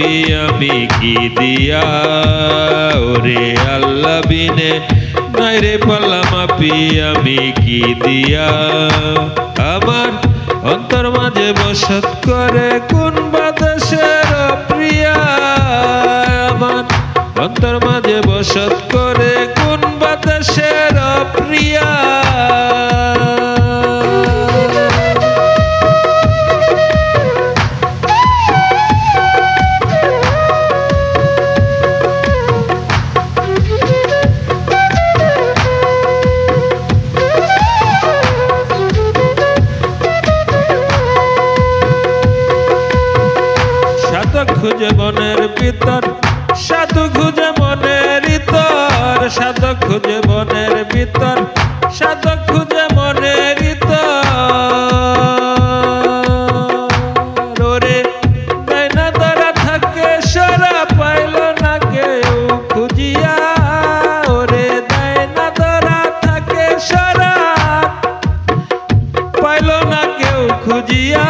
মাপি আমি কি দিয়া, ওরে আল্লাহ বিনে নাই রে পাল্লা মাপি আমি কি দিয়া। আমার অন্তর মাঝে বসত করে কোন বাদেশের প্রিয়া, আমার অন্তর মাঝে বসত করে কোন বাদেশের প্রিয়া। খুঁজে মনের ভিতর সাধু খুঁজে মনের ভিতর, সাধু খুঁজে মনের ভিতর, সাধু খুঁজে মনের ভিতর। ওরে না ধরা থাকে সারা পাইল না কেউ খুঁজিয়া, ওরে না ধরা থাকে সারা পাইল না কেউ খুঁজিয়া।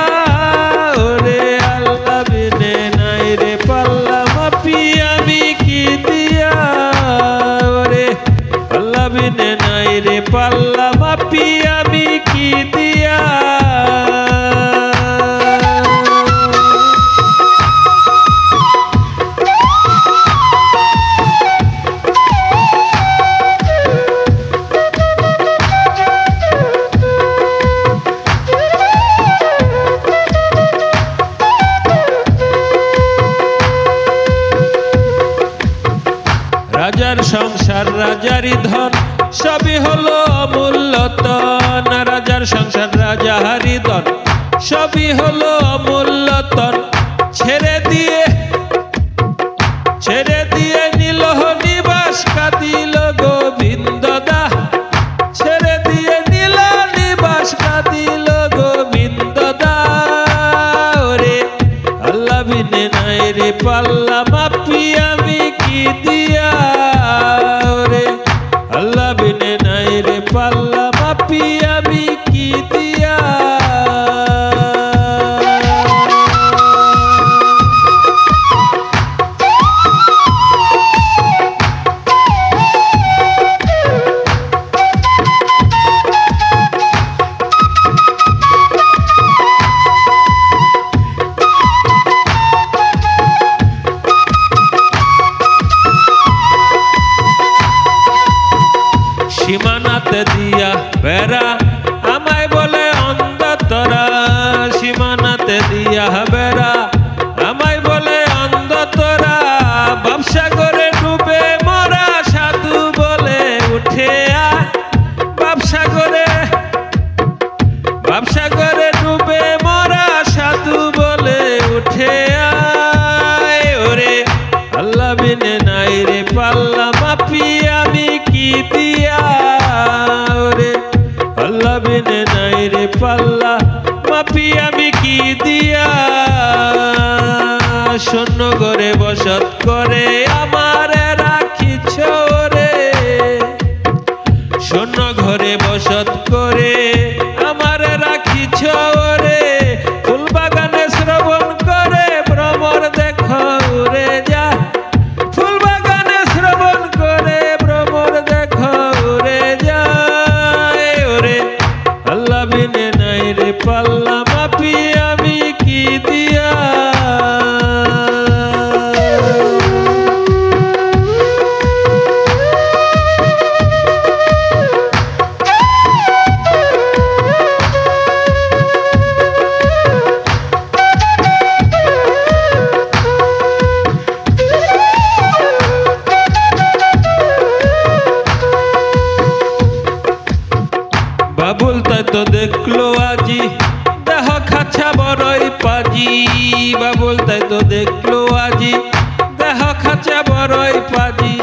ওরে আল্লাহ বিনে নাই রে পাল্লা মাপি আমি কি দিয়া, ওরে আল্লাহ বিনে নাই রে পাল্লা মাপি আমি কি দিয়া। রাজার সংসার রাজারই ধন সবই হলো অমূল্যতন, রাজার সংসার রাজারই ধন সবই হলো অমূল্যতন। ছেড়ে দিয়ে নিল নিবাস কাঁদিল গোবিন্দ দা, ছেড়ে দিয়ে নিল নিবাস কাঁদিল গোবিন্দ দা। ওরে আল্লাহ বিনে নাই রে পাল্লা মাপি আমি কি দিয়া, ওরে আল্লাহ বিনে নাই রে পাল্লা মাপি আমি কি দিয়া। সীমানাতে দিয়া বেড়া আমায় বলে অন্ধ তোরা, সীমানাতে দিয়া বেড়া আমায় বলে অন্ধ তোরা। ব্যবসা করে ডুবে মরা সাধু বলে উঠে আয়, ব্যবসা করে ডুবে মরা সাধু বলে উঠে আয়। ওরে আল্লাহ বিনে নাই রে পাল্লা মাপি আমি কি দিয়া, ওরে আল্লাহ বিনে নাই রে পাল্লা মাপি আমি কি দিয়া। শূন্য ঘরে বসত করে আমার রাখিছ রে, শূন্য ঘরে বসত করে আমার রাখিছ রে। ফুল বাগানে শ্রবণ করে ভ্রমর দেখো রে যা, ফুল বাগানে শ্রবণ করে ভ্রমর দেখো রে যায়। ওরে আল্লাহ বিনে নাই রে পাল্লা মাপি আমি কি দিয়া। বাবুল তাই তো দেখলো আজি দেহ খাচ্ছা বড়ই পাজি, বাবুল তাই তো দেখলো আজি দেহ খাচ্ছা বড়ই পাজি।